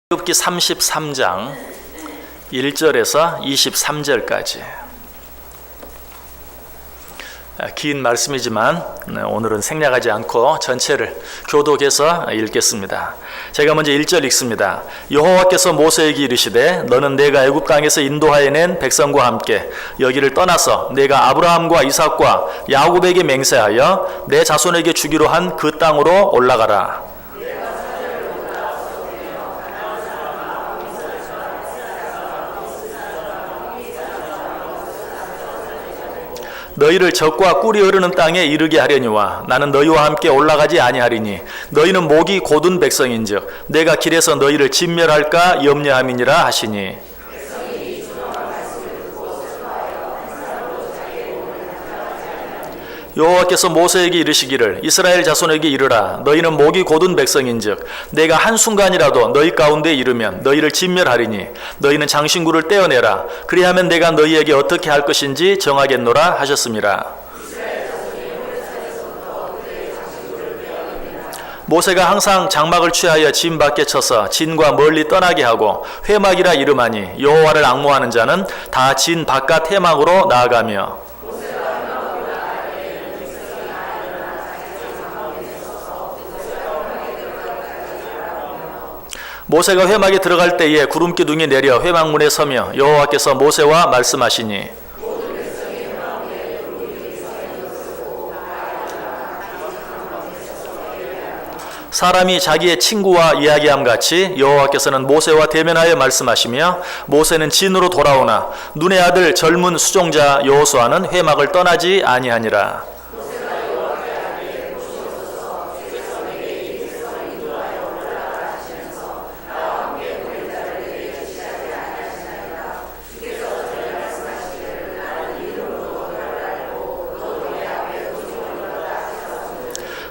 출애굽기 33장 1절에서 23절까지 긴 말씀이지만 오늘은 생략하지 않고 전체를 교독해서 읽겠습니다. 제가 먼저 1절 읽습니다. 여호와께서 모세에게 이르시되 너는 내가 애굽 땅에서 인도하여 낸 백성과 함께 여기를 떠나서 내가 아브라함과 이삭과 야곱에게 맹세하여 내 자손에게 주기로 한 그 땅으로 올라가라. 너희를 적과 꿀이 흐르는 땅에 이르게 하려니와 나는 너희와 함께 올라가지 아니하리니 너희는 목이 곧은 백성인즉 내가 길에서 너희를 진멸할까 염려함이니라 하시니 여호와께서 모세에게 이르시기를 이스라엘 자손에게 이르라 너희는 목이 곧은 백성인즉 내가 한순간이라도 너희 가운데 이르면 너희를 진멸하리니 너희는 장신구를 떼어내라 그리하면 내가 너희에게 어떻게 할 것인지 정하겠노라 하셨습니다. 모세가 항상 장막을 취하여 진 밖에 쳐서 진과 멀리 떠나게 하고 회막이라 이름하니 여호와를 앙모하는 자는 다 진 바깥 회막으로 나아가며 모세가 회막에 들어갈 때에 구름 기둥이 내려 회막문에 서며 여호와께서 모세와 말씀하시니 사람이 자기의 친구와 이야기함 같이 여호와께서는 모세와 대면하여 말씀하시며 모세는 진으로 돌아오나 눈의 아들 젊은 수종자 여호수아는 회막을 떠나지 아니하니라.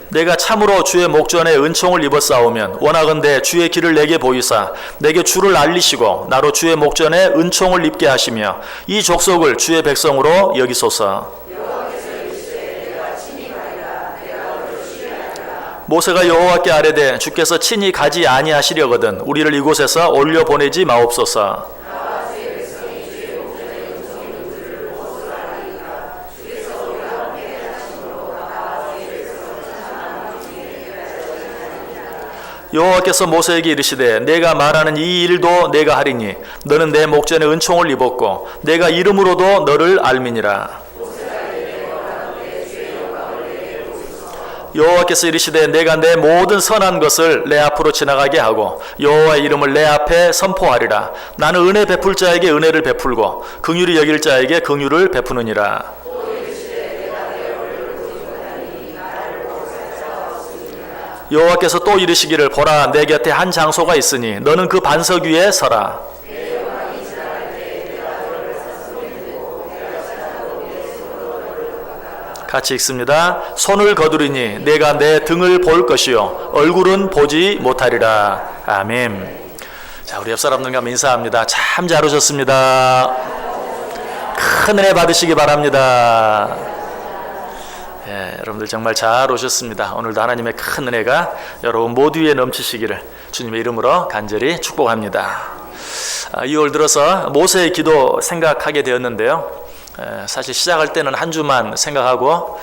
내가 참으로 주의 목전에 은총을 입었사오면 원하건대 주의 길을 내게 보이사 내게 주를 알리시고 나로 주의 목전에 은총을 입게 하시며 이 족속을 주의 백성으로 여기소서. 모세가 여호와께 아뢰되 주께서 친히 가지 아니하시려거든 우리를 이곳에서 올려 보내지 마옵소서. 여호와께서 모세에게 이르시되 내가 말하는 이 일도 내가 하리니 너는 내 목전에 은총을 입었고 내가 이름으로도 너를 알미니라. 여호와께서 이르시되 내가 내 모든 선한 것을 내 앞으로 지나가게 하고 여호와의 이름을 내 앞에 선포하리라. 나는 은혜 베풀 자에게 은혜를 베풀고 긍휼히 여길 자에게 긍휼을 베푸느니라. 여호와께서 또 이르시기를 보라 내 곁에 한 장소가 있으니 너는 그 반석 위에 서라. 같이 읽습니다. 손을 거두리니 내가 내 등을 볼 것이요 얼굴은 보지 못하리라. 아멘. 자, 우리 옆 사람들과 인사합니다. 참 잘 오셨습니다. 큰 은혜 받으시기 바랍니다. 예, 여러분들 정말 잘 오셨습니다. 오늘도 하나님의 큰 은혜가 여러분 모두 위에 넘치시기를 주님의 이름으로 간절히 축복합니다. 2월 들어서 모세의 기도 생각하게 되었는데요. 사실 시작할 때는 한 주만 생각하고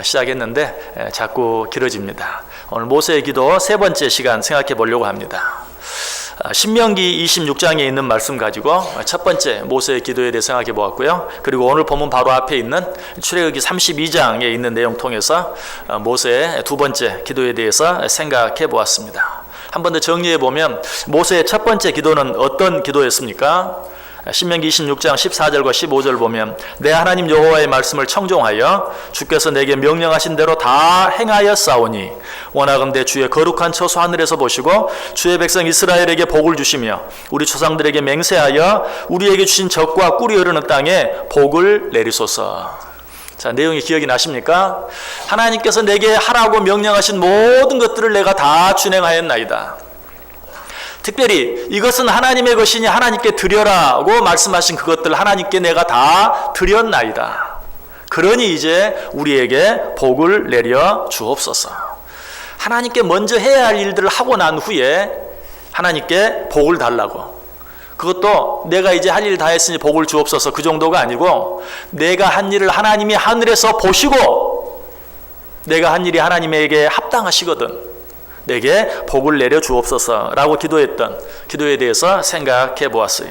시작했는데 자꾸 길어집니다. 오늘 모세의 기도 세 번째 시간 생각해 보려고 합니다. 신명기 26장에 있는 말씀 가지고 첫 번째 모세의 기도에 대해 생각해 보았고요. 그리고 오늘 본문 바로 앞에 있는 출애굽기 32장에 있는 내용 통해서 모세의 두 번째 기도에 대해서 생각해 보았습니다. 한 번 더 정리해 보면 모세의 첫 번째 기도는 어떤 기도였습니까? 신명기 26장 14절과 15절 보면 내 하나님 여호와의 말씀을 청종하여 주께서 내게 명령하신 대로 다 행하였사오니 원하건대 주의 거룩한 처소 하늘에서 보시고 주의 백성 이스라엘에게 복을 주시며 우리 조상들에게 맹세하여 우리에게 주신 젖과 꿀이 흐르는 땅에 복을 내리소서. 자, 내용이 기억이 나십니까? 하나님께서 내게 하라고 명령하신 모든 것들을 내가 다 준행하였나이다. 특별히 이것은 하나님의 것이니 하나님께 드려라고 말씀하신 그것들 하나님께 내가 다 드렸나이다. 그러니 이제 우리에게 복을 내려 주옵소서. 하나님께 먼저 해야 할 일들을 하고 난 후에 하나님께 복을 달라고. 그것도 내가 이제 할 일 다 했으니 복을 주옵소서 그 정도가 아니고 내가 한 일을 하나님이 하늘에서 보시고 내가 한 일이 하나님에게 합당하시거든 내게 복을 내려 주옵소서라고 기도했던 기도에 대해서 생각해 보았어요.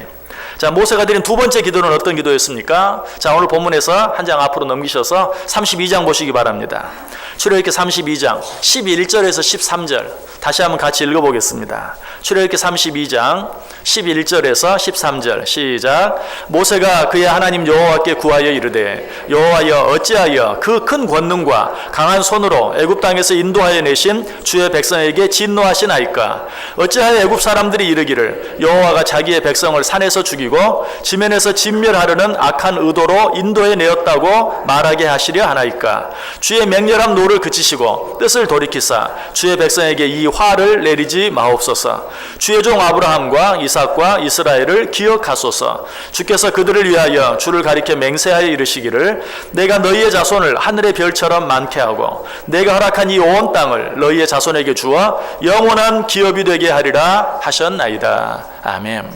자, 모세가 드린 두 번째 기도는 어떤 기도였습니까? 자, 오늘 본문에서 한 장 앞으로 넘기셔서 32장 보시기 바랍니다. 출애굽기 32장 11절에서 13절 다시 한번 같이 읽어보겠습니다. 출애굽기 32장 11절에서 13절 시작. 모세가 그의 하나님 여호와께 구하여 이르되 여호와여 어찌하여 그 큰 권능과 강한 손으로 애굽 땅에서 인도하여 내신 주의 백성에게 진노하시나이까. 어찌하여 애굽 사람들이 이르기를 여호와가 자기의 백성을 산에서 죽이고 지면에서 진멸하려는 악한 의도로 인도해 내었다고 말하게 하시려 하나이까. 주의 맹렬한 노를 그치시고 뜻을 돌이키사 주의 백성에게 이 화를 내리지 마옵소서. 주의 종 아브라함과 이삭과 이스라엘을 기억하소서. 주께서 그들을 위하여 주를 가리켜 맹세하여 이르시기를 내가 너희의 자손을 하늘의 별처럼 많게 하고 내가 허락한 이 온 땅을 너희의 자손에게 주어 영원한 기업이 되게 하리라 하셨나이다. 아멘.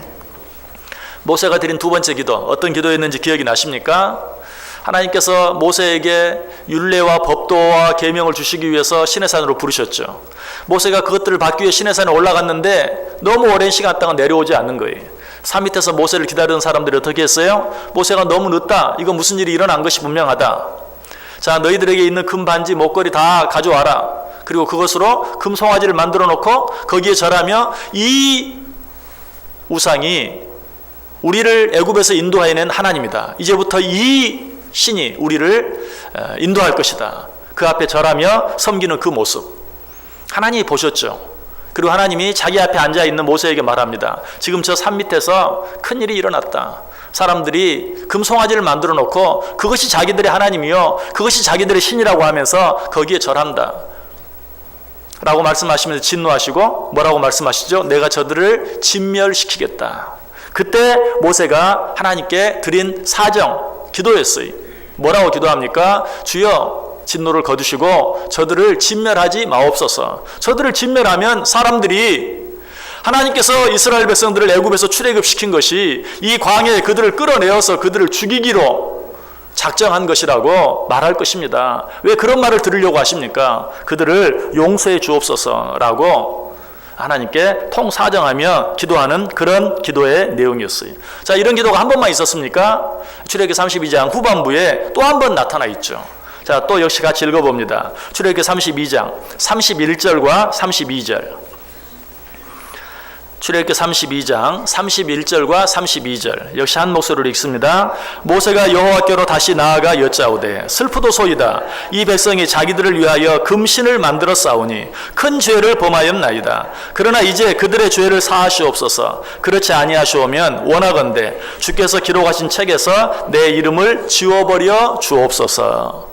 모세가 드린 두 번째 기도 어떤 기도였는지 기억이 나십니까? 하나님께서 모세에게 율례와 법도와 계명을 주시기 위해서 시내산으로 부르셨죠. 모세가 그것들을 받기 위해 시내산에 올라갔는데 너무 오랜 시간 동안 내려오지 않는 거예요. 산 밑에서 모세를 기다리는 사람들이 어떻게 했어요? 모세가 너무 늦다. 이거 무슨 일이 일어난 것이 분명하다. 자, 너희들에게 있는 금 반지 목걸이 다 가져와라. 그리고 그것으로 금 송아지를 만들어 놓고 거기에 절하며 이 우상이 우리를 애굽에서 인도하여 낸 하나님이다. 이제부터 이 신이 우리를 인도할 것이다. 그 앞에 절하며 섬기는 그 모습 하나님이 보셨죠. 그리고 하나님이 자기 앞에 앉아있는 모세에게 말합니다. 지금 저 산 밑에서 큰일이 일어났다. 사람들이 금송아지를 만들어 놓고 그것이 자기들의 하나님이요 그것이 자기들의 신이라고 하면서 거기에 절한다 라고 말씀하시면서 진노하시고 뭐라고 말씀하시죠? 내가 저들을 진멸시키겠다. 그때 모세가 하나님께 드린 사정 기도였어요. 뭐라고 기도합니까? 주여 진노를 거두시고 저들을 진멸하지 마옵소서. 저들을 진멸하면 사람들이 하나님께서 이스라엘 백성들을 애굽에서 출애굽시킨 것이 이 광야에 그들을 끌어내어서 그들을 죽이기로 작정한 것이라고 말할 것입니다. 왜 그런 말을 들으려고 하십니까? 그들을 용서해 주옵소서라고 하나님께 통사정하며 기도하는 그런 기도의 내용이었어요. 자, 이런 기도가 한 번만 있었습니까? 출애굽기 32장 후반부에 또 한 번 나타나 있죠. 자, 또 역시 같이 읽어봅니다. 출애굽기 32장 31절과 32절. 출애굽기 32장 31절과 32절 역시 한 목소리로 읽습니다. 모세가 여호와께로 다시 나아가 여짜오되 슬프도소이다. 이 백성이 자기들을 위하여 금신을 만들어 싸우니 큰 죄를 범하였나이다. 그러나 이제 그들의 죄를 사하시옵소서. 그렇지 아니하시오면 원하건대 주께서 기록하신 책에서 내 이름을 지워버려 주옵소서.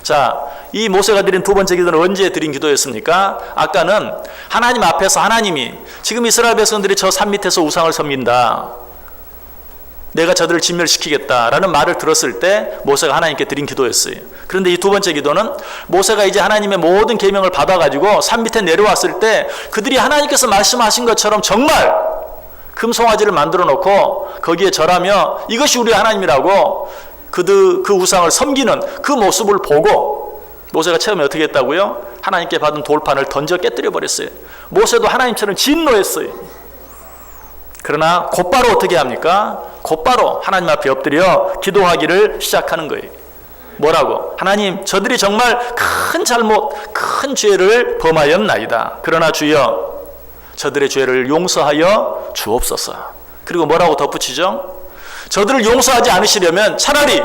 자, 이 모세가 드린 두 번째 기도는 언제 드린 기도였습니까? 아까는 하나님 앞에서 하나님이 지금 이스라엘 백성들이 저 산 밑에서 우상을 섬긴다. 내가 저들을 진멸시키겠다라는 말을 들었을 때 모세가 하나님께 드린 기도였어요. 그런데 이 두 번째 기도는 모세가 이제 하나님의 모든 계명을 받아가지고 산 밑에 내려왔을 때 그들이 하나님께서 말씀하신 것처럼 정말 금송아지를 만들어 놓고 거기에 절하며 이것이 우리 하나님이라고 그 우상을 섬기는 그 모습을 보고 모세가 처음에 어떻게 했다고요? 하나님께 받은 돌판을 던져 깨뜨려 버렸어요. 모세도 하나님처럼 진노했어요. 그러나 곧바로 어떻게 합니까? 곧바로 하나님 앞에 엎드려 기도하기를 시작하는 거예요. 뭐라고? 하나님, 저들이 정말 큰 잘못, 큰 죄를 범하였나이다. 그러나 주여, 저들의 죄를 용서하여 주옵소서. 그리고 뭐라고 덧붙이죠? 저들을 용서하지 않으시려면 차라리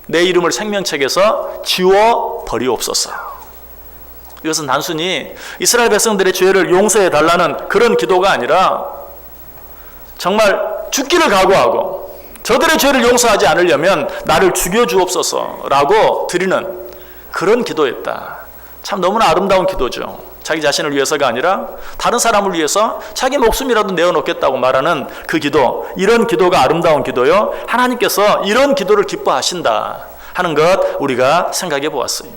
내 이름을 생명책에서 지워 버리옵소서. 이것은 단순히 이스라엘 백성들의 죄를 용서해 달라는 그런 기도가 아니라 정말 죽기를 각오하고 저들의 죄를 용서하지 않으려면 나를 죽여 주옵소서라고 드리는 그런 기도였다. 참 너무나 아름다운 기도죠. 자기 자신을 위해서가 아니라 다른 사람을 위해서 자기 목숨이라도 내어놓겠다고 말하는 그 기도, 이런 기도가 아름다운 기도요. 하나님께서 이런 기도를 기뻐하신다 하는 것 우리가 생각해 보았어요.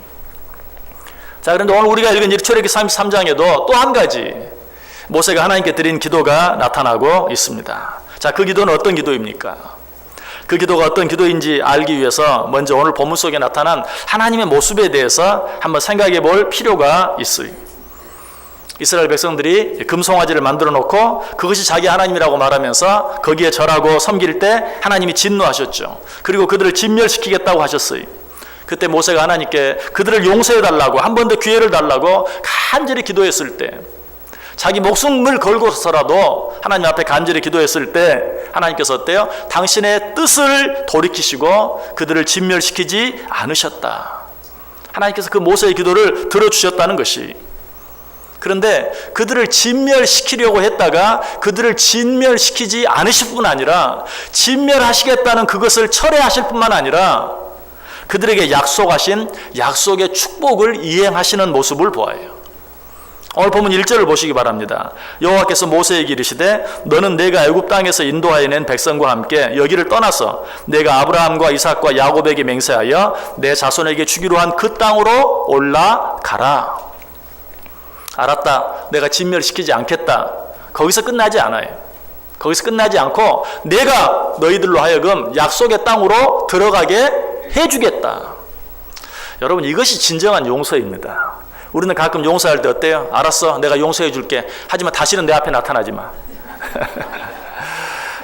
자, 그런데 오늘 우리가 읽은 출애굽기 33장에도 또 한 가지 모세가 하나님께 드린 기도가 나타나고 있습니다. 자, 그 기도는 어떤 기도입니까? 그 기도가 어떤 기도인지 알기 위해서 먼저 오늘 본문 속에 나타난 하나님의 모습에 대해서 한번 생각해 볼 필요가 있어요. 이스라엘 백성들이 금송아지를 만들어 놓고 그것이 자기 하나님이라고 말하면서 거기에 절하고 섬길 때 하나님이 진노하셨죠. 그리고 그들을 진멸시키겠다고 하셨어요. 그때 모세가 하나님께 그들을 용서해 달라고, 한 번 더 기회를 달라고 간절히 기도했을 때, 자기 목숨을 걸고서라도 하나님 앞에 간절히 기도했을 때 하나님께서 어때요? 당신의 뜻을 돌이키시고 그들을 진멸시키지 않으셨다. 하나님께서 그 모세의 기도를 들어주셨다는 것이. 그런데 그들을 진멸시키려고 했다가 그들을 진멸시키지 않으실 뿐 아니라 진멸하시겠다는 그것을 철회하실 뿐만 아니라 그들에게 약속하신 약속의 축복을 이행하시는 모습을 보아요. 오늘 보면 1절을 보시기 바랍니다. 여호와께서 모세에게 이르시되 너는 내가 애굽 땅에서 인도하여 낸 백성과 함께 여기를 떠나서 내가 아브라함과 이삭과 야곱에게 맹세하여 내 자손에게 주기로 한 그 땅으로 올라가라. 알았다. 내가 진멸시키지 않겠다. 거기서 끝나지 않아요. 거기서 끝나지 않고 내가 너희들로 하여금 약속의 땅으로 들어가게 해주겠다. 여러분, 이것이 진정한 용서입니다. 우리는 가끔 용서할 때 어때요? 알았어, 내가 용서해 줄게. 하지만 다시는 내 앞에 나타나지 마.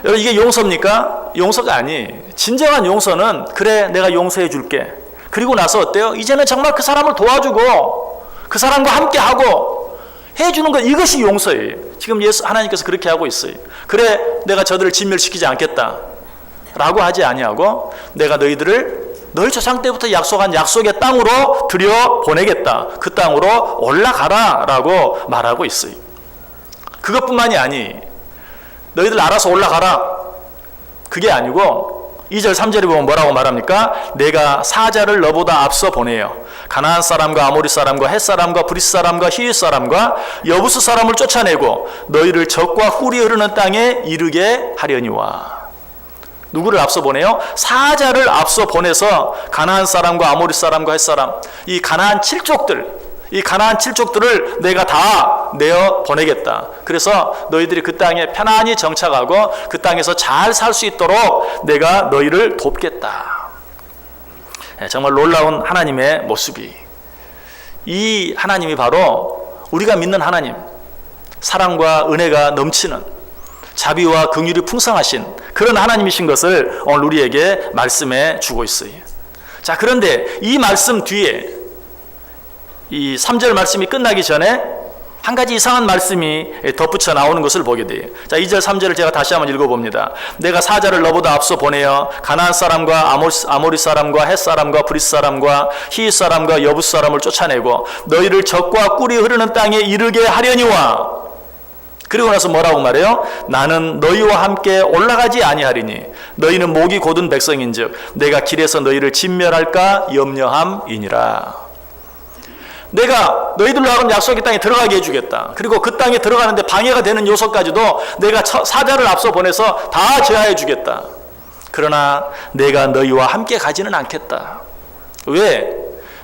여러분, 이게 용서입니까? 용서가 아니. 진정한 용서는 그래, 내가 용서해 줄게. 그리고 나서 어때요? 이제는 정말 그 사람을 도와주고 그 사람과 함께 하고 해주는 것, 이것이 용서예요. 지금 하나님께서 그렇게 하고 있어요. 그래, 내가 저들을 진멸시키지 않겠다 라고 하지 아니하고 내가 너희들을 너희 조상 때부터 약속한 약속의 땅으로 들여보내겠다. 그 땅으로 올라가라 라고 말하고 있어요. 그것뿐만이 아니, 너희들 알아서 올라가라, 그게 아니고 2절 3절에 보면 뭐라고 말합니까? 내가 사자를 너보다 앞서 보내요. 가나안 사람과 아모리 사람과 헷 사람과 브리스 사람과 히윗 사람과 여부스 사람을 쫓아내고 너희를 적과 꿀이 흐르는 땅에 이르게 하려니와. 누구를 앞서 보내요? 사자를 앞서 보내서 가나안 사람과 아모리 사람과 헷 사람, 이 가나안 7족들을 내가 다 내어 보내겠다. 그래서 너희들이 그 땅에 편안히 정착하고 그 땅에서 잘 살 수 있도록 내가 너희를 돕겠다. 정말 놀라운 하나님의 모습이, 이 하나님이 바로 우리가 믿는 하나님, 사랑과 은혜가 넘치는, 자비와 긍휼이 풍성하신 그런 하나님이신 것을 오늘 우리에게 말씀해 주고 있어요. 자, 그런데 이 말씀 뒤에 이 3절 말씀이 끝나기 전에 한 가지 이상한 말씀이 덧붙여 나오는 것을 보게 돼요. 자, 2절 3절을 제가 다시 한번 읽어봅니다. 내가 사자를 너보다 앞서 보내어 가나안 사람과 아모리 사람과 헷 사람과 브리스 사람과 히윗 사람과 여부스 사람을 쫓아내고 너희를 적과 꿀이 흐르는 땅에 이르게 하려니와. 그리고 나서 뭐라고 말해요? 나는 너희와 함께 올라가지 아니하리니 너희는 목이 곧은 백성인즉 내가 길에서 너희를 진멸할까 염려함이니라. 내가 너희들로 하여금 약속의 땅에 들어가게 해주겠다. 그리고 그 땅에 들어가는데 방해가 되는 요소까지도 내가 사자를 앞서 보내서 다 제하해 주겠다. 그러나 내가 너희와 함께 가지는 않겠다. 왜?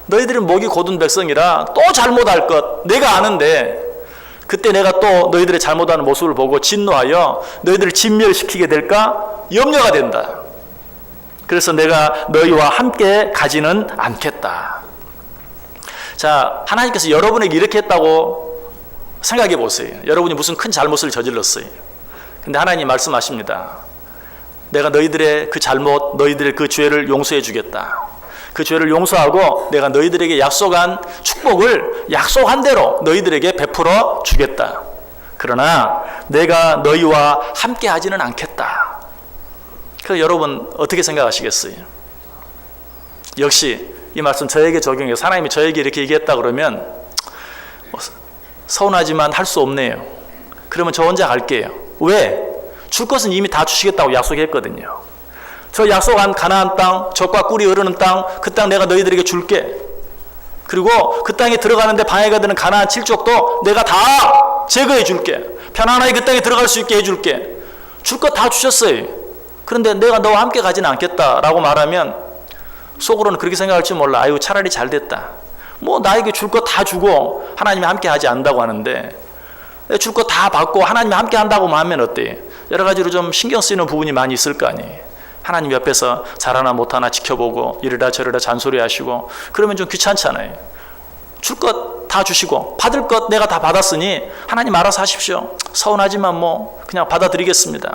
너희들은 목이 곧은 백성이라 또 잘못할 것 내가 아는데 그때 내가 또 너희들의 잘못하는 모습을 보고 진노하여 너희들을 진멸시키게 될까 염려가 된다. 그래서 내가 너희와 함께 가지는 않겠다. 자, 하나님께서 여러분에게 이렇게 했다고 생각해 보세요. 여러분이 무슨 큰 잘못을 저질렀어요. 근데 하나님 말씀하십니다. 내가 너희들의 그 잘못, 너희들의 그 죄를 용서해 주겠다. 그 죄를 용서하고 내가 너희들에게 약속한 축복을 약속한 대로 너희들에게 베풀어 주겠다. 그러나 내가 너희와 함께 하지는 않겠다. 그래서 여러분 어떻게 생각하시겠어요? 역시 이 말씀 저에게 적용해서 하나님이 저에게 이렇게 얘기했다 그러면 서운하지만 할 수 없네요. 그러면 저 혼자 갈게요. 왜? 줄 것은 이미 다 주시겠다고 약속했거든요. 저 약속한 가나안 땅, 적과 꿀이 흐르는 땅, 그 땅 내가 너희들에게 줄게. 그리고 그 땅에 들어가는데 방해가 되는 가나안 7족도 내가 다 제거해 줄게. 편안하게 그 땅에 들어갈 수 있게 해줄게. 줄 것 다 주셨어요. 그런데 내가 너와 함께 가지는 않겠다라고 말하면 속으로는 그렇게 생각할지 몰라. 아유, 차라리 잘 됐다. 뭐 나에게 줄 것 다 주고 하나님이 함께 하지 않는다고 하는데 줄 것 다 받고 하나님이 함께 한다고 하면 어때요? 여러 가지로 좀 신경 쓰이는 부분이 많이 있을 거 아니에요. 하나님 옆에서 잘하나 못하나 지켜보고 이러다 저러다 잔소리하시고 그러면 좀 귀찮잖아요. 줄 것 다 주시고 받을 것 내가 다 받았으니 하나님 알아서 하십시오. 서운하지만 뭐 그냥 받아드리겠습니다.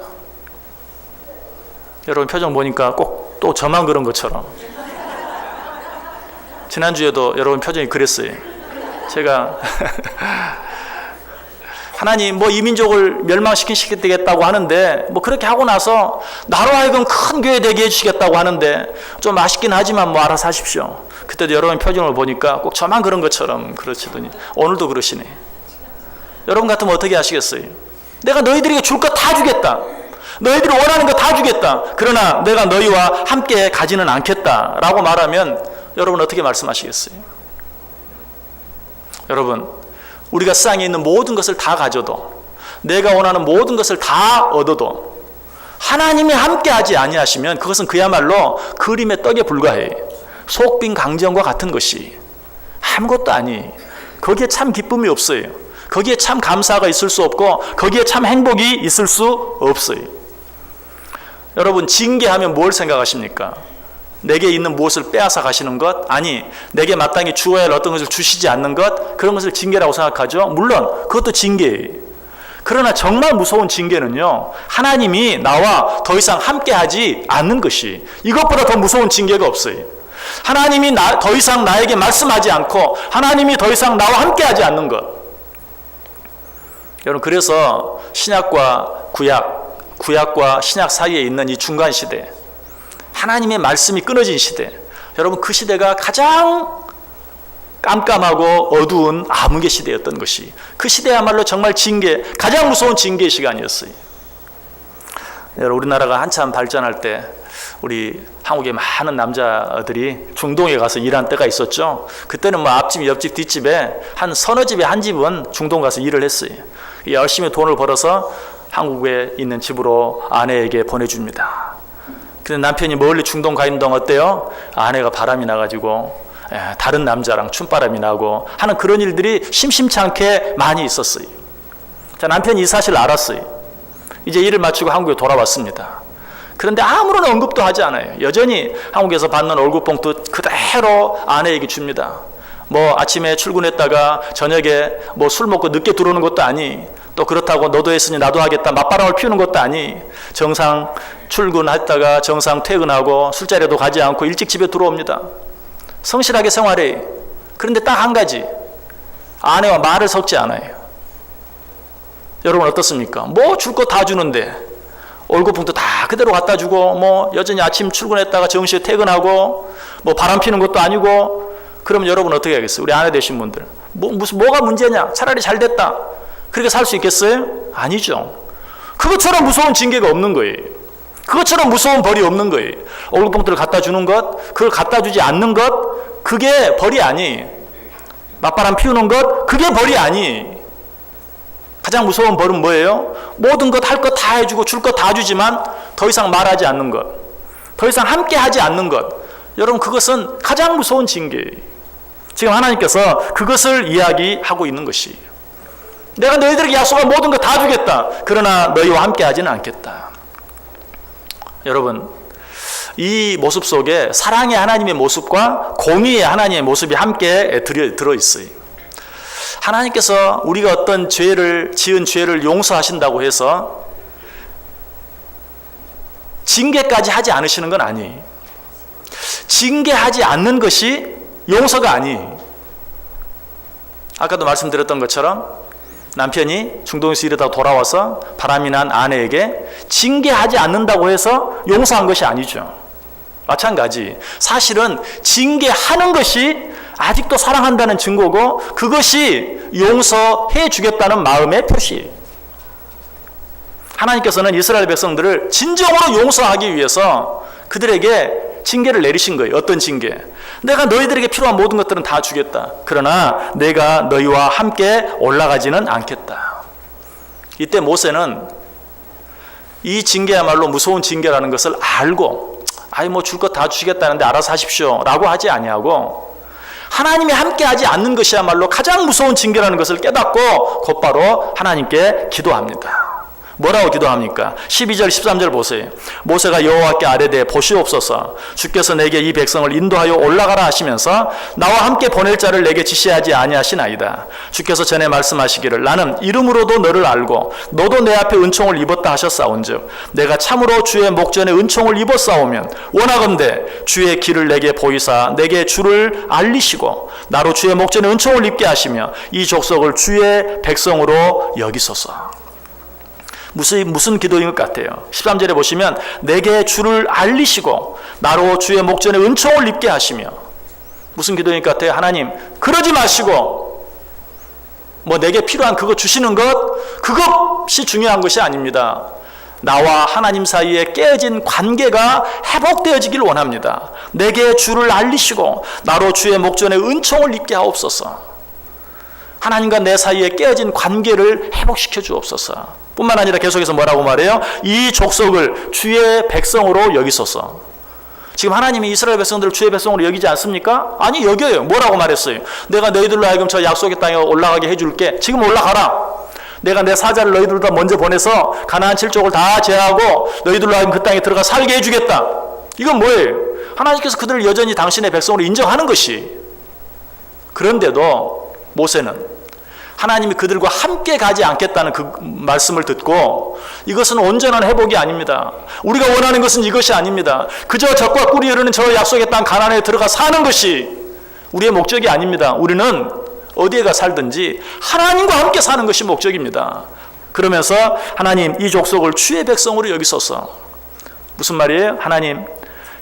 여러분 표정 보니까 꼭 또 저만 그런 것처럼. 지난주에도 여러분 표정이 그랬어요. 제가 하나님 뭐 이민족을 멸망시키겠다고 하는데 뭐 그렇게 하고 나서 나로 하여금 큰 교회 되게 해주시겠다고 하는데 좀 아쉽긴 하지만 뭐 알아서 하십시오. 그때도 여러분 표정을 보니까 꼭 저만 그런 것처럼 그러시더니 오늘도 그러시네. 여러분 같으면 어떻게 하시겠어요? 내가 너희들에게 줄 것 다 주겠다. 너희들이 원하는 거 다 주겠다. 그러나 내가 너희와 함께 가지는 않겠다라고 말하면 여러분 어떻게 말씀하시겠어요? 여러분 우리가 세상에 있는 모든 것을 다 가져도 내가 원하는 모든 것을 다 얻어도 하나님이 함께하지 아니하시면 그것은 그야말로 그림의 떡에 불과해. 속빈 강정과 같은 것이 아무것도 아니. 거기에 참 기쁨이 없어요. 거기에 참 감사가 있을 수 없고 거기에 참 행복이 있을 수 없어요. 여러분 징계하면 뭘 생각하십니까? 내게 있는 무엇을 빼앗아 가시는 것? 아니, 내게 마땅히 주어야 할 어떤 것을 주시지 않는 것? 그런 것을 징계라고 생각하죠. 물론 그것도 징계예요. 그러나 정말 무서운 징계는요, 하나님이 나와 더 이상 함께하지 않는 것이, 이것보다 더 무서운 징계가 없어요. 하나님이 더 이상 나에게 말씀하지 않고 하나님이 더 이상 나와 함께하지 않는 것. 여러분 그래서 신약과 구약과 신약 사이에 있는 이 중간 시대, 하나님의 말씀이 끊어진 시대, 여러분 그 시대가 가장 깜깜하고 어두운 암흑의 시대였던 것이, 그 시대야말로 정말 징계, 가장 무서운 징계의 시간이었어요. 여러분 우리나라가 한참 발전할 때 우리 한국의 많은 남자들이 중동에 가서 일한 때가 있었죠. 그때는 뭐 앞집, 옆집, 뒷집에 한 서너 집에 한 집은 중동 가서 일을 했어요. 열심히 돈을 벌어서 한국에 있는 집으로 아내에게 보내줍니다. 근데 남편이 멀리 중동 가 있는 동안 어때요? 아내가 바람이 나가지고 다른 남자랑 춤바람이 나고 하는 그런 일들이 심심치 않게 많이 있었어요. 자, 남편이 이 사실을 알았어요. 이제 일을 마치고 한국에 돌아왔습니다. 그런데 아무런 언급도 하지 않아요. 여전히 한국에서 받는 월급봉투 그대로 아내에게 줍니다. 뭐 아침에 출근했다가 저녁에 뭐 술 먹고 늦게 들어오는 것도 아니, 또 그렇다고 너도 했으니 나도 하겠다 맞바람을 피우는 것도 아니, 정상 출근했다가 정상 퇴근하고 술자리에도 가지 않고 일찍 집에 들어옵니다. 성실하게 생활해. 그런데 딱 한 가지, 아내와 말을 섞지 않아요. 여러분 어떻습니까? 뭐 줄 거 다 주는데 월급봉투 다 그대로 갖다 주고, 뭐 여전히 아침 출근했다가 정시에 퇴근하고, 뭐 바람 피는 것도 아니고, 그러면 여러분 어떻게 하겠어요? 우리 아내 되신 분들, 뭐가 문제냐? 차라리 잘 됐다. 그렇게 살 수 있겠어요? 아니죠. 그것처럼 무서운 징계가 없는 거예요. 그것처럼 무서운 벌이 없는 거예요. 월급봉투를 갖다 주는 것, 그걸 갖다 주지 않는 것, 그게 벌이 아니. 맞바람 피우는 것, 그게 벌이 아니. 가장 무서운 벌은 뭐예요? 모든 것, 할 것 다 해주고 줄 것 다 주지만 더 이상 말하지 않는 것, 더 이상 함께 하지 않는 것. 여러분 그것은 가장 무서운 징계예요. 지금 하나님께서 그것을 이야기하고 있는 것이에요. 내가 너희들에게 약속한 모든 것 다 주겠다. 그러나 너희와 함께 하지는 않겠다. 여러분 이 모습 속에 사랑의 하나님의 모습과 공의의 하나님의 모습이 함께 들어있어요. 하나님께서 우리가 어떤 지은 죄를 용서하신다고 해서 징계까지 하지 않으시는 건 아니에요. 징계하지 않는 것이 용서가 아니에요. 아까도 말씀드렸던 것처럼 남편이 중동에서 일하다 돌아와서 바람이 난 아내에게 징계하지 않는다고 해서 용서한 것이 아니죠. 마찬가지, 사실은 징계하는 것이 아직도 사랑한다는 증거고, 그것이 용서해 주겠다는 마음의 표시예요. 하나님께서는 이스라엘 백성들을 진정으로 용서하기 위해서 그들에게 징계를 내리신 거예요. 어떤 징계? 내가 너희들에게 필요한 모든 것들은 다 주겠다. 그러나 내가 너희와 함께 올라가지는 않겠다. 이때 모세는 이 징계야말로 무서운 징계라는 것을 알고, 뭐 줄 것 다 주시겠다는데 알아서 하십시오 라고 하지 아니하고, 하나님이 함께하지 않는 것이야말로 가장 무서운 징계라는 것을 깨닫고 곧바로 하나님께 기도합니다. 뭐라고 기도합니까? 12절 13절 보세요. 모세가 여호와께 아뢰되 보시옵소서 주께서 내게 이 백성을 인도하여 올라가라 하시면서 나와 함께 보낼 자를 내게 지시하지 아니하시나이다. 주께서 전에 말씀하시기를 나는 이름으로도 너를 알고 너도 내 앞에 은총을 입었다 하셨사온즉 내가 참으로 주의 목전에 은총을 입었사오면 원하건대 주의 길을 내게 보이사 내게 주를 알리시고 나로 주의 목전에 은총을 입게 하시며 이 족속을 주의 백성으로 여기소서. 무슨 기도인 것 같아요. 13절에 보시면 내게 주를 알리시고 나로 주의 목전에 은총을 입게 하시며 무슨 기도인 것 같아요. 하나님 그러지 마시고 내게 필요한 그거 주시는 것 그것이 중요한 것이 아닙니다. 나와 하나님 사이에 깨어진 관계가 회복되어지길 원합니다. 내게 주를 알리시고 나로 주의 목전에 은총을 입게 하옵소서. 하나님과 내 사이에 깨어진 관계를 회복시켜 주옵소서. 뿐만 아니라 계속해서 뭐라고 말해요? 이 족속을 주의 백성으로 여기소서. 지금 하나님이 이스라엘 백성들을 주의 백성으로 여기지 않습니까? 아니 여겨요. 뭐라고 말했어요? 내가 너희들로 하여금 저 약속의 땅에 올라가게 해줄게. 지금 올라가라. 내가 내 사자를 너희들보다 먼저 보내서 가나안 7족을 다 제하고 너희들로 하여금 그 땅에 들어가 살게 해주겠다. 이건 뭐예요? 하나님께서 그들을 여전히 당신의 백성으로 인정하는 것이. 그런데도 모세는 하나님이 그들과 함께 가지 않겠다는 그 말씀을 듣고 이것은 온전한 회복이 아닙니다. 우리가 원하는 것은 이것이 아닙니다. 그저 적과 꿀이 흐르는 저 약속의 땅 가나안에 들어가 사는 것이 우리의 목적이 아닙니다. 우리는 어디에 가 살든지 하나님과 함께 사는 것이 목적입니다. 그러면서 하나님 이 족속을 주의 백성으로 여기소서. 무슨 말이에요? 하나님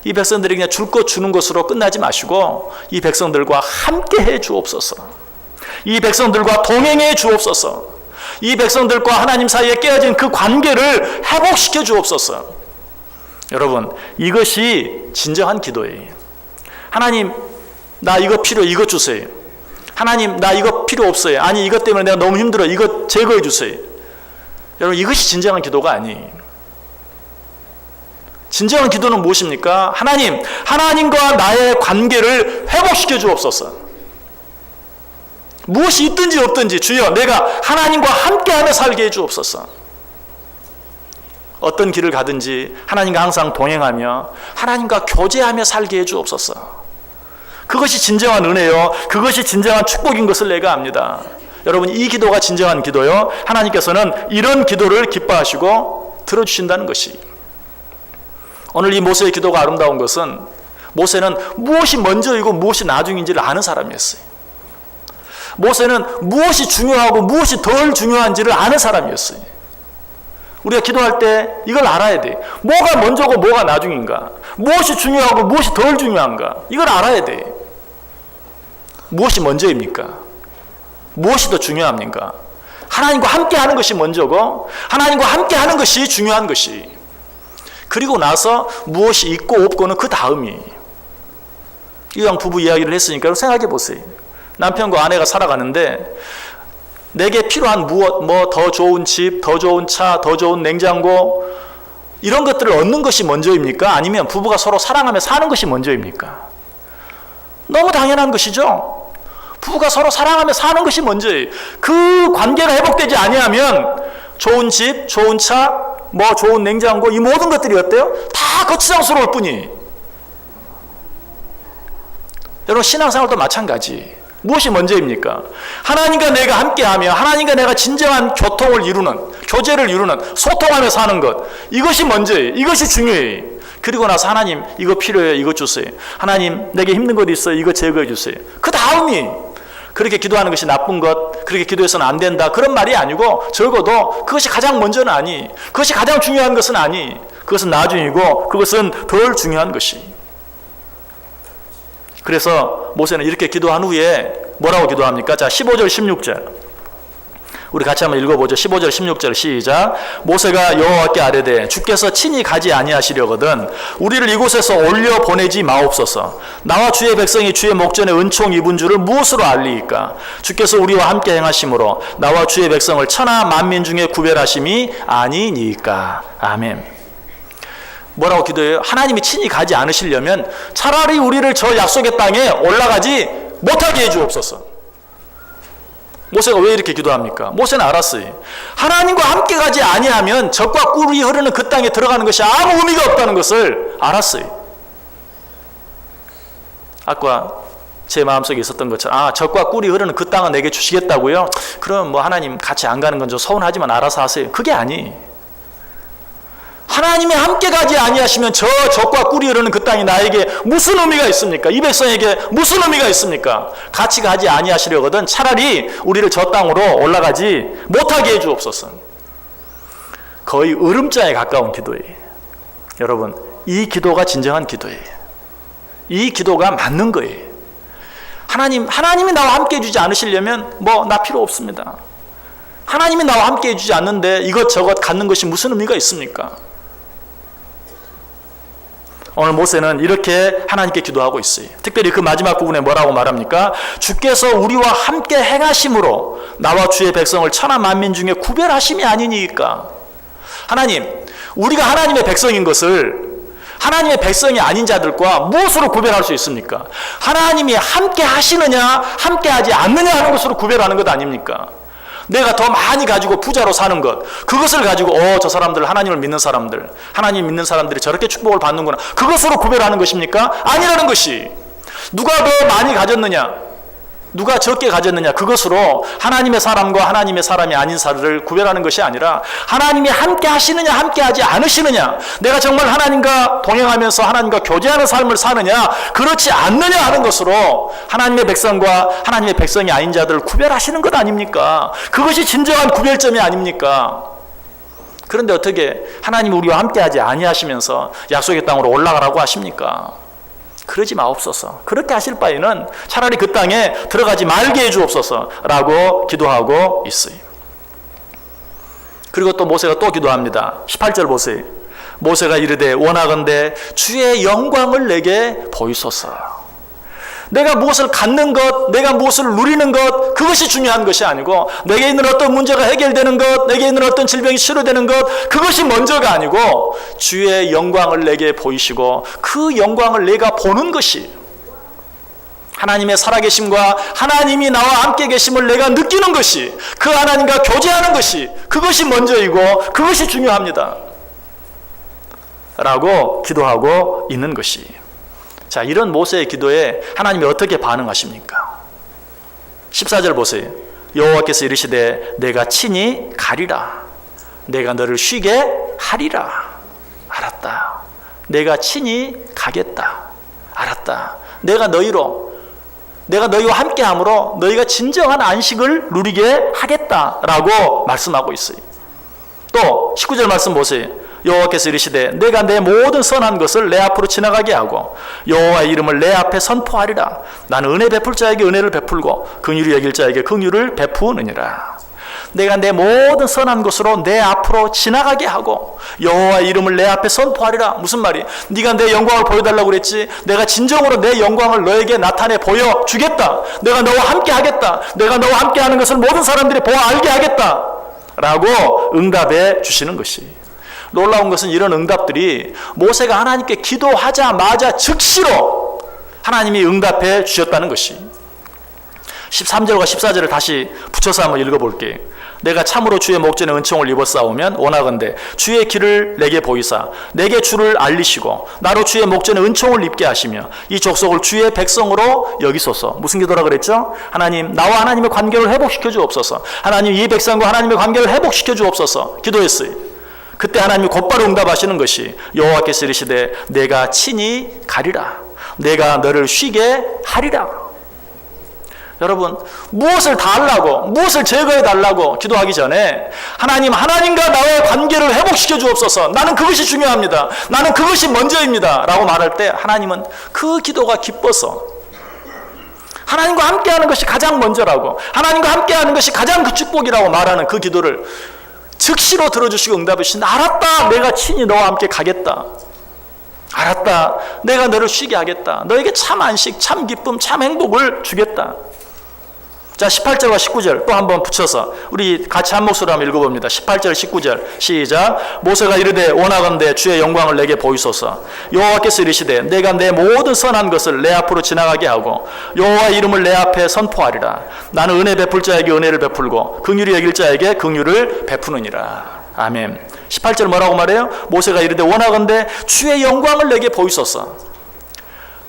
이 백성들이 그냥 줄 것 주는 것으로 끝나지 마시고 이 백성들과 함께 해 주옵소서. 이 백성들과 동행해 주옵소서. 이 백성들과 하나님 사이에 깨어진 그 관계를 회복시켜 주옵소서. 여러분 이것이 진정한 기도예요. 하나님 나 이거 필요해 이거 주세요. 하나님 나 이거 필요 없어요. 아니 이것 때문에 내가 너무 힘들어 이거 제거해 주세요. 여러분 이것이 진정한 기도가 아니에요. 진정한 기도는 무엇입니까? 하나님 하나님과 나의 관계를 회복시켜 주옵소서. 무엇이 있든지 없든지 주여 내가 하나님과 함께하며 살게 해주옵소서. 어떤 길을 가든지 하나님과 항상 동행하며 하나님과 교제하며 살게 해주옵소서. 그것이 진정한 은혜요 그것이 진정한 축복인 것을 내가 압니다. 여러분 이 기도가 진정한 기도요 하나님께서는 이런 기도를 기뻐하시고 들어주신다는 것이. 오늘 이 모세의 기도가 아름다운 것은 모세는 무엇이 먼저이고 무엇이 나중인지를 아는 사람이었어요. 모세는 무엇이 중요하고 무엇이 덜 중요한지를 아는 사람이었어요. 우리가 기도할 때 이걸 알아야 돼. 뭐가 먼저고 뭐가 나중인가. 무엇이 중요하고 무엇이 덜 중요한가. 이걸 알아야 돼. 무엇이 먼저입니까? 무엇이 더 중요합니까? 하나님과 함께 하는 것이 먼저고 하나님과 함께 하는 것이 중요한 것이. 그리고 나서 무엇이 있고 없고는 그 다음이. 이왕 부부 이야기를 했으니까 생각해 보세요. 남편과 아내가 살아가는데 내게 필요한 무엇, 더 좋은 집, 더 좋은 차, 더 좋은 냉장고 이런 것들을 얻는 것이 먼저입니까? 아니면 부부가 서로 사랑하며 사는 것이 먼저입니까? 너무 당연한 것이죠. 부부가 서로 사랑하며 사는 것이 먼저예요. 그 관계가 회복되지 아니하면 좋은 집, 좋은 차, 좋은 냉장고 이 모든 것들이 어때요? 다 거치장스러울 뿐이. 여러분 신앙생활도 마찬가지. 무엇이 먼저입니까? 하나님과 내가 함께하며 하나님과 내가 진정한 교통을 이루는 교제를 이루는 소통하며 사는 것 이것이 먼저예요. 이것이 중요해요. 그리고 나서 하나님 이거 필요해요. 이거 주세요. 하나님 내게 힘든 것 있어요. 이거 제거해 주세요. 그 다음이. 그렇게 기도하는 것이 나쁜 것 그렇게 기도해서는 안 된다 그런 말이 아니고 적어도 그것이 가장 먼저는 아니 그것이 가장 중요한 것은 아니 그것은 나중이고 그것은 덜 중요한 것이. 그래서 모세는 이렇게 기도한 후에 뭐라고 기도합니까? 자, 15절 16절 우리 같이 한번 읽어보죠. 15절 16절 시작. 모세가 여호와께 아뢰되 주께서 친히 가지 아니하시려거든 우리를 이곳에서 올려 보내지 마옵소서. 나와 주의 백성이 주의 목전에 은총 입은 줄을 무엇으로 알리이까? 주께서 우리와 함께 행하심으로 나와 주의 백성을 천하 만민 중에 구별하심이 아니니까. 아멘. 뭐라고 기도해요? 하나님이 친히 가지 않으시려면 차라리 우리를 저 약속의 땅에 올라가지 못하게 해주옵소서. 모세가 왜 이렇게 기도합니까? 모세는 알았어요. 하나님과 함께 가지 아니하면 젖과 꿀이 흐르는 그 땅에 들어가는 것이 아무 의미가 없다는 것을 알았어요. 아까 제 마음속에 있었던 것처럼 젖과 꿀이 흐르는 그 땅은 내게 주시겠다고요? 그럼 뭐 하나님 같이 안 가는 건 좀 서운하지만 알아서 하세요. 그게 아니. 하나님이 함께 가지 아니하시면 저 젖과 꿀이 흐르는 그 땅이 나에게 무슨 의미가 있습니까? 이 백성에게 무슨 의미가 있습니까? 같이 가지 아니하시려거든 차라리 우리를 저 땅으로 올라가지 못하게 해주옵소서. 거의 으름장에 가까운 기도예요. 여러분, 이 기도가 진정한 기도예요. 이 기도가 맞는 거예요. 하나님이 나와 함께 해주지 않으시려면 나 필요 없습니다. 하나님이 나와 함께 해주지 않는데 이것저것 갖는 것이 무슨 의미가 있습니까? 오늘 모세는 이렇게 하나님께 기도하고 있어요. 특별히 그 마지막 부분에 뭐라고 말합니까? 주께서 우리와 함께 행하심으로 나와 주의 백성을 천하 만민 중에 구별하심이 아니니까. 하나님, 우리가 하나님의 백성인 것을 하나님의 백성이 아닌 자들과 무엇으로 구별할 수 있습니까? 하나님이 함께 하시느냐 함께 하지 않느냐 하는 것으로 구별하는 것 아닙니까? 내가 더 많이 가지고 부자로 사는 것, 그것을 가지고 저 사람들, 하나님을 믿는 사람들, 하나님 믿는 사람들이 저렇게 축복을 받는구나, 그것으로 구별하는 것입니까? 아니라는 것이. 누가 더 많이 가졌느냐, 누가 적게 가졌느냐, 그것으로 하나님의 사람과 하나님의 사람이 아닌 사람을 구별하는 것이 아니라 하나님이 함께 하시느냐 함께 하지 않으시느냐, 내가 정말 하나님과 동행하면서 하나님과 교제하는 삶을 사느냐 그렇지 않느냐 하는 것으로 하나님의 백성과 하나님의 백성이 아닌 자들을 구별하시는 것 아닙니까? 그것이 진정한 구별점이 아닙니까? 그런데 어떻게 하나님이 우리와 함께 하지 아니하시면서 약속의 땅으로 올라가라고 하십니까? 그러지 마옵소서. 그렇게 하실 바에는 차라리 그 땅에 들어가지 말게 해주옵소서 라고 기도하고 있어요. 그리고 또 모세가 또 기도합니다. 18절 보세요. 모세가 이르되 원하건대 주의 영광을 내게 보이소서. 내가 무엇을 갖는 것, 내가 무엇을 누리는 것, 그것이 중요한 것이 아니고, 내게 있는 어떤 문제가 해결되는 것, 내게 있는 어떤 질병이 치료되는 것, 그것이 먼저가 아니고 주의 영광을 내게 보이시고 그 영광을 내가 보는 것이, 하나님의 살아계심과 하나님이 나와 함께 계심을 내가 느끼는 것이, 그 하나님과 교제하는 것이, 그것이 먼저이고 그것이 중요합니다 라고 기도하고 있는 것이. 자, 이런 모세의 기도에 하나님이 어떻게 반응하십니까? 14절 보세요. 여호와께서 이르시되 내가 친히 가리라. 내가 너를 쉬게 하리라. 알았다. 내가 친히 가겠다. 알았다. 내가 너희와 함께함으로 너희가 진정한 안식을 누리게 하겠다라고 말씀하고 있어요. 또 19절 말씀 보세요. 여호와께서 이르시되 내가 내 모든 선한 것을 내 앞으로 지나가게 하고 여호와의 이름을 내 앞에 선포하리라. 나는 은혜 베풀 자에게 은혜를 베풀고 긍휼히 여길 자에게 긍휼을 베푸느니라. 내가 내 모든 선한 것으로 내 앞으로 지나가게 하고 여호와의 이름을 내 앞에 선포하리라. 무슨 말이? 네가 내 영광을 보여달라고 그랬지. 내가 진정으로 내 영광을 너에게 나타내 보여주겠다. 내가 너와 함께 하겠다. 내가 너와 함께 하는 것을 모든 사람들이 보아 알게 하겠다 라고 응답해 주시는 것이. 놀라운 것은 이런 응답들이 모세가 하나님께 기도하자마자 즉시로 하나님이 응답해 주셨다는 것이. 13절과 14절을 다시 붙여서 한번 읽어볼게요. 내가 참으로 주의 목전에 은총을 입었사오면 원하건대 주의 길을 내게 보이사 내게 주를 알리시고 나로 주의 목전에 은총을 입게 하시며 이 족속을 주의 백성으로 여기소서. 무슨 기도라 그랬죠? 하나님, 나와 하나님의 관계를 회복시켜 주옵소서. 하나님, 이 백성과 하나님의 관계를 회복시켜 주옵소서 기도했어요. 그때 하나님이 곧바로 응답하시는 것이 여호와께서 이르시되 내가 친히 가리라. 내가 너를 쉬게 하리라. 여러분, 무엇을 다 하려고, 무엇을 제거해 달라고 기도하기 전에 하나님과 나의 관계를 회복시켜 주옵소서. 나는 그것이 중요합니다. 나는 그것이 먼저입니다 라고 말할 때 하나님은 그 기도가 기뻐서 하나님과 함께하는 것이 가장 먼저라고, 하나님과 함께하는 것이 가장 그 축복이라고 말하는 그 기도를 즉시로 들어주시고 응답해 주신다. 알았다. 내가 친히 너와 함께 가겠다. 알았다. 내가 너를 쉬게 하겠다. 너에게 참 안식, 참 기쁨, 참 행복을 주겠다. 자, 18절과 19절 또 한번 붙여서 우리 같이 한 목소리로 한번 읽어봅니다. 18절 19절 시작. 모세가 이르되 원하건대 주의 영광을 내게 보이소서. 여호와께서 이르시되 내가 내 모든 선한 것을 내 앞으로 지나가게 하고 여호와 이름을 내 앞에 선포하리라. 나는 은혜 베풀 자에게 은혜를 베풀고 긍휼히 여길 자에게 긍휼을 베푸느니라. 아멘. 18절 뭐라고 말해요? 모세가 이르되 원하건대 주의 영광을 내게 보이소서.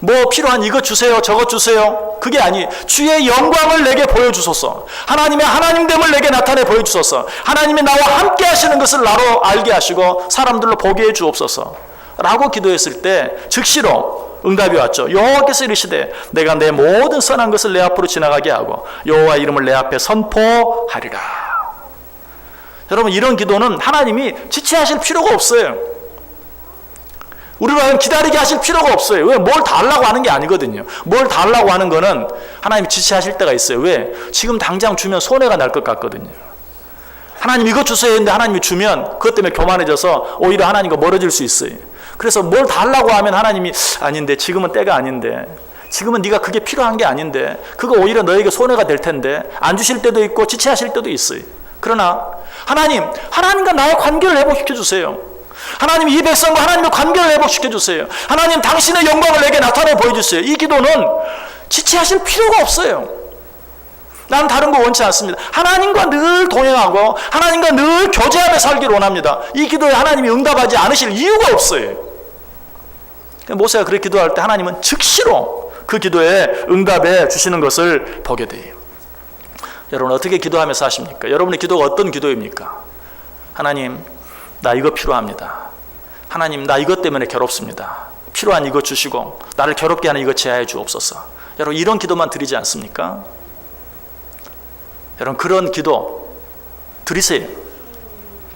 뭐 필요한 이것 주세요, 저것 주세요, 그게 아니, 주의 영광을 내게 보여주소서. 하나님의 하나님됨을 내게 나타내 보여주소서. 하나님이 나와 함께 하시는 것을 나로 알게 하시고 사람들로 보게 해 주옵소서 라고 기도했을 때 즉시로 응답이 왔죠. 여호와께서 이르시되 내가 내 모든 선한 것을 내 앞으로 지나가게 하고 여호와 이름을 내 앞에 선포하리라. 여러분, 이런 기도는 하나님이 지체하실 필요가 없어요. 우리가 기다리게 하실 필요가 없어요. 왜? 뭘 달라고 하는 게 아니거든요. 뭘 달라고 하는 거는 하나님이 지체하실 때가 있어요. 왜? 지금 당장 주면 손해가 날 것 같거든요. 하나님 이거 주세요 했는데 하나님이 주면 그것 때문에 교만해져서 오히려 하나님과 멀어질 수 있어요. 그래서 뭘 달라고 하면 하나님이 아닌데, 지금은 때가 아닌데, 지금은 네가 그게 필요한 게 아닌데, 그거 오히려 너에게 손해가 될 텐데, 안 주실 때도 있고 지체하실 때도 있어요. 그러나 하나님과 나의 관계를 회복시켜 주세요. 하나님 이 백성과 하나님의 관계를 회복시켜 주세요. 하나님 당신의 영광을 내게 나타내 보여주세요. 이 기도는 지체하실 필요가 없어요. 나는 다른 거 원치 않습니다. 하나님과 늘 동행하고 하나님과 늘 교제하며 살기를 원합니다. 이 기도에 하나님이 응답하지 않으실 이유가 없어요. 모세가 그렇게 기도할 때 하나님은 즉시로 그 기도에 응답해 주시는 것을 보게 돼요. 여러분, 어떻게 기도하면서 하십니까? 여러분의 기도가 어떤 기도입니까? 하나님, 나 이거 필요합니다. 하나님, 나 이것 때문에 괴롭습니다. 필요한 이거 주시고 나를 괴롭게 하는 이거 제하해 주옵소서. 여러분, 이런 기도만 드리지 않습니까? 여러분, 그런 기도 드리세요.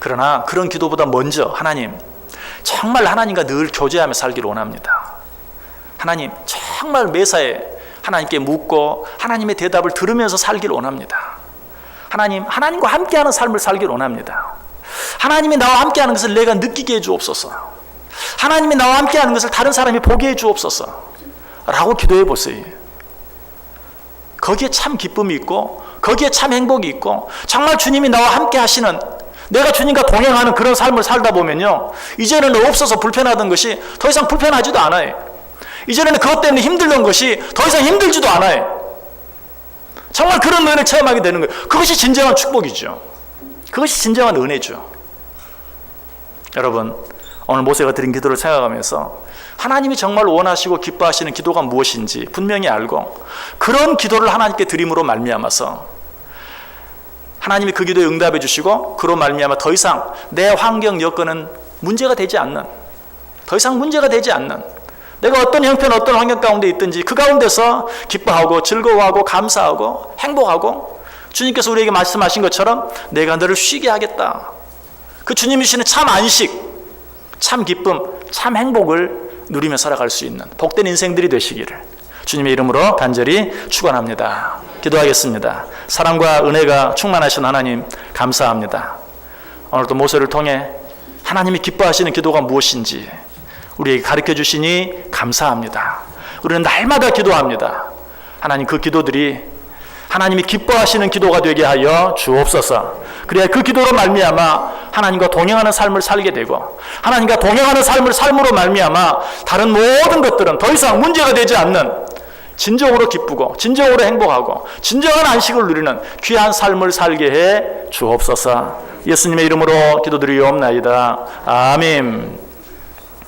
그러나 그런 기도보다 먼저 하나님, 정말 하나님과 늘 교제하며 살기를 원합니다. 하나님, 정말 매사에 하나님께 묻고 하나님의 대답을 들으면서 살기를 원합니다. 하나님, 하나님과 함께하는 삶을 살기를 원합니다. 하나님이 나와 함께하는 것을 내가 느끼게 해 주옵소서. 하나님이 나와 함께하는 것을 다른 사람이 보게 해 주옵소서 라고 기도해 보세요. 거기에 참 기쁨이 있고 거기에 참 행복이 있고 정말 주님이 나와 함께 하시는, 내가 주님과 동행하는 그런 삶을 살다 보면요, 이전에는 없어서 불편하던 것이 더 이상 불편하지도 않아요. 이전에는 그것 때문에 힘들던 것이 더 이상 힘들지도 않아요. 정말 그런 은혜를 체험하게 되는 거예요. 그것이 진정한 축복이죠. 그것이 진정한 은혜죠. 여러분, 오늘 모세가 드린 기도를 생각하면서 하나님이 정말 원하시고 기뻐하시는 기도가 무엇인지 분명히 알고 그런 기도를 하나님께 드림으로 말미암아서 하나님이 그 기도에 응답해 주시고 그로 말미암아 더 이상 내 환경 여건은 문제가 되지 않는, 더 이상 문제가 되지 않는, 내가 어떤 형편 어떤 환경 가운데 있든지 그 가운데서 기뻐하고 즐거워하고 감사하고 행복하고 주님께서 우리에게 말씀하신 것처럼 내가 너를 쉬게 하겠다. 그 주님이 주시는 참 안식, 참 기쁨, 참 행복을 누리며 살아갈 수 있는 복된 인생들이 되시기를 주님의 이름으로 간절히 축원합니다. 기도하겠습니다. 사랑과 은혜가 충만하신 하나님, 감사합니다. 오늘도 모세를 통해 하나님이 기뻐하시는 기도가 무엇인지 우리에게 가르쳐 주시니 감사합니다. 우리는 날마다 기도합니다. 하나님, 그 기도들이 하나님이 기뻐하시는 기도가 되게 하여 주옵소서. 그래야 그 기도로 말미암아 하나님과 동행하는 삶을 살게 되고 하나님과 동행하는 삶을 삶으로 말미암아 다른 모든 것들은 더 이상 문제가 되지 않는, 진정으로 기쁘고 진정으로 행복하고 진정한 안식을 누리는 귀한 삶을 살게 해 주옵소서. 예수님의 이름으로 기도드리옵나이다. 아멘.